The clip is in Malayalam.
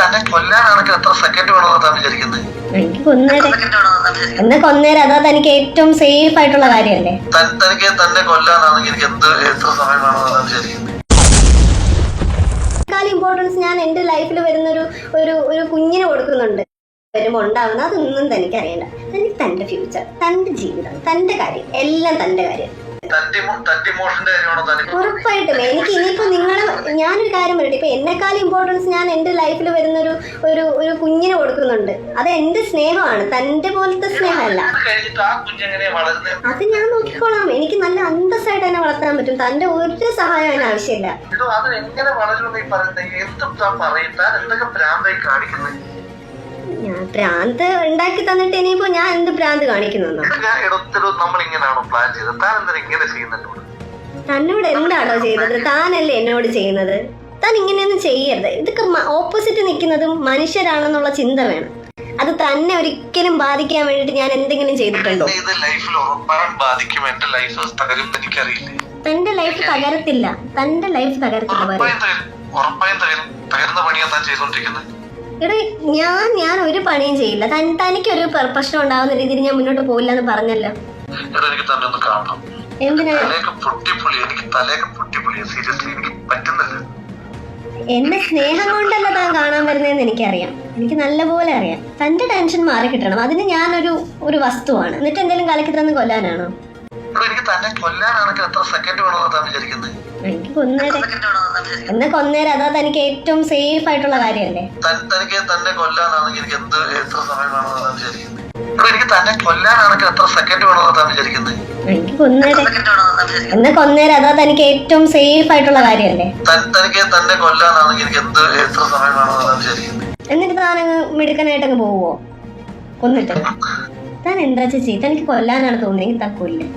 തന്നെ കൊല്ലാനാണെങ്കിൽ എത്ര സെക്കൻഡ് വേണമെന്ന് താൻ വിചാരിക്കുന്നത്? എനിക്ക് കൊന്നേരം എന്നാ കൊന്നേരം അതാ തനിക്ക് ഏറ്റവും സേഫ് ആയിട്ടുള്ള കാര്യമല്ലേ? തനിക്ക് തന്നെ കൊല്ലാനാണെങ്കിൽ എനിക്ക് എത്ര സമയം വേണമെന്ന് താൻ വിചാരിക്കുന്നത്? ഇമ്പോർട്ടൻസ് ഞാൻ എന്റെ ലൈഫിൽ വരുന്ന ഒരു കുഞ്ഞിന് കൊടുക്കുന്നുണ്ട്. വരുമ്പോ ഉണ്ടാവുന്ന അതൊന്നും തനിക്ക് അറിയണ്ട. തനിക്ക് തന്റെ ഫ്യൂച്ചർ, തന്റെ ജീവിതം, തന്റെ കാര്യം, എല്ലാം തന്റെ കാര്യം. ഉറപ്പായിട്ടും എനിക്ക് ഇനിയിപ്പോ ഞാനൊരു കാര്യം പറയട്ടെ, ഇപ്പൊ എന്നെക്കാളും ഇമ്പോർട്ടൻസ് ഞാൻ എന്റെ ലൈഫിൽ വരുന്ന ഒരു കുഞ്ഞിന് കൊടുക്കുന്നുണ്ട്. അത് എന്റെ സ്നേഹമാണ്, തന്റെ പോലത്തെ സ്നേഹമല്ല. അത് ഞാൻ നോക്കിക്കോളാം. എനിക്ക് നല്ല അന്തസ്സായിട്ട് തന്നെ വളർത്താൻ പറ്റും. തന്റെ ഒരു സഹായം അതിന് ആവശ്യമില്ല. ഞാൻ ഭ്രാന്ത് ഉണ്ടാക്കി തന്നിട്ട് ഇനിയിപ്പോ ഞാൻ എന്ത് ഭ്രാന്ത് കാണിക്കുന്നു? തന്നോട് എന്താണോ ചെയ്തത്? താനല്ലേ എന്നോട് ചെയ്യുന്നത്. താൻ ഇങ്ങനെയൊന്നും ചെയ്യരുത്. ഇതൊക്കെ ഓപ്പോസിറ്റ് നിൽക്കുന്നതും മനുഷ്യരാണെന്നുള്ള ചിന്ത വേണം. അത് തന്നെ ഒരിക്കലും ബാധിക്കാൻ വേണ്ടിട്ട് ഞാൻ എന്തെങ്കിലും ചെയ്തിട്ടുണ്ടോ? തന്റെ ലൈഫ് തകരത്തില്ല. തന്റെ ലൈഫ് തകരത്തില്ല. എടാ ഞാൻ ഒരു പണിയും ചെയ്യില്ല. തനിക്കൊരു പ്രശ്നം ഉണ്ടാവുന്ന രീതിയിൽ ഞാൻ മുന്നോട്ട് പോയില്ല എന്ന് പറഞ്ഞല്ലോ. എന്തിനാ എന്റെ സ്നേഹം കൊണ്ടല്ല താൻ കാണാൻ വരുന്നതെന്ന് എനിക്കറിയാം. എനിക്ക് നല്ലപോലെ അറിയാം. തന്റെ ടെൻഷൻ മാറി കിട്ടണം. അതിന് ഞാനൊരു വസ്തുവാണ്. എന്നിട്ട് എന്തെങ്കിലും കലക്കി തന്ന് കൊല്ലാനാണോ? എനിക്ക് കൊന്നേരം എന്നാ കൊന്നേരം അതാ തനിക്ക് ഏറ്റവും സേഫ് ആയിട്ടുള്ള കാര്യമല്ലേ? തനിക്ക് തന്നെ കൊല്ലാനാണെങ്കിൽ എനിക്ക് എത്ര സമയം വേണമെന്ന് താൻ വിചാരിക്കുന്നത്? എനിക്ക് തന്നെ കൊല്ലാനാണെങ്കിൽ എത്ര സെക്കൻഡ് വേണമെന്ന് താൻ വിചാരിക്കുന്നത്? എനിക്ക് കൊന്നേരം എന്നാ കൊന്നേരം അതാ തനിക്ക് ഏറ്റവും സേഫ് ആയിട്ടുള്ള കാര്യമല്ലേ? തനിക്ക് തന്നെ കൊല്ലാനാണെങ്കിൽ എനിക്ക് എത്ര സമയം വേണമെന്ന് താൻ വിചാരിക്കുന്നത്? എന്നിട്ട് താനങ്ങ് മിടുക്കനായിട്ടങ്ങ് പോവോ കൊന്നിട്ട്? താൻ എന്താ ചെയ്ത്? തനിക്ക് കൊല്ലാനാണ് തോന്നുന്നെങ്കിൽ താൻ കൊല്ലും.